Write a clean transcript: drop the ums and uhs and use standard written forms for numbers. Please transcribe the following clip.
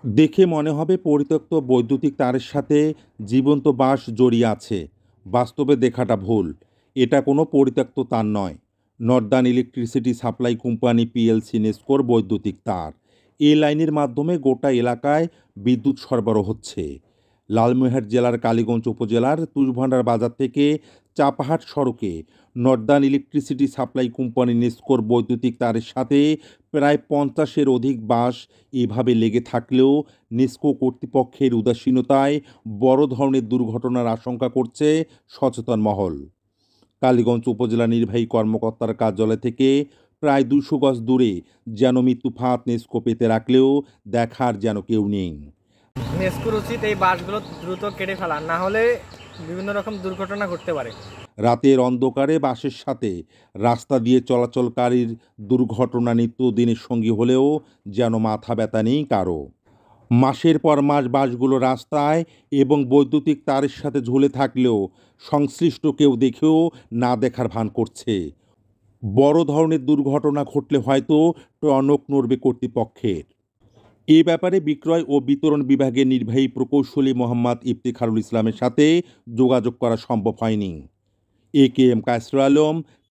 দেখে মনে হবে পরিত্যক্ত বৈদ্যুতিক তারের সাথে জীবন্ত বাঁশ জড়িয়ে আছে। বাস্তবে দেখাটা ভুল। এটা কোনো পরিত্যক্ত তার নয়। Northern Electricity Supply Company PLC নেস্কোর বৈদ্যুতিক তার। এই লাইনের মাধ্যমে গোটা এলাকায় বিদ্যুৎ সরবরাহ হচ্ছে। লালমনিরহাট জেলার কালীগঞ্জ উপজেলার তুষভান্ডার বাজার থেকে চাপাহাট সড়কে নর্দার্ন ইলেকট্রিসিটি সাপ্লাই কোম্পানি নেস্কোর বৈদ্যুতিক তারের সাথে প্রায় ৫০-এর অধিক বাঁশ এভাবে লেগে থাকলেও নেস্কো কর্তৃপক্ষের উদাসীনতায় বড় ধরনের দুর্ঘটনার আশঙ্কা করছে সচেতন মহল। কালীগঞ্জ উপজেলা নির্বাহী কর্মকর্তার কার্যালয় থেকে প্রায় ২০০ গজ দূরে যেন মৃত্যু ফাঁদ নেস্কো পেতে রাখলেও দেখার যেন কেউ নেই। নেস্কোর উচিত এই বাঁশগুলো দ্রুত কেটে ফেলা, না হলে বিভিন্ন রকম দুর্ঘটনা ঘটতে পারে। রাতের অন্ধকারে বাসের সাথে রাস্তা দিয়ে চলাচলকারীর দুর্ঘটনা নিত্যদিনের সঙ্গী হলেও যেন মাথা ব্যথা নেই কারো। মাসের পর মাস বাসগুলো রাস্তায় এবং বৈদ্যুতিক তারের সাথে ঝুলে থাকলেও সংশ্লিষ্ট কেউ দেখেও না দেখার ভান করছে। বড় ধরনের দুর্ঘটনা ঘটলে হয়তো টনক নড়বে কর্তৃপক্ষের। এ ব্যাপারে বিক্রয় ও বিতরণ বিভাগের নির্বাহী প্রকৌশলী মোহাম্মদ ইফতেখারুল ইসলামের সাথে যোগাযোগ করা সম্ভব হয়নি। এ কে এম কায়সরুল আলম,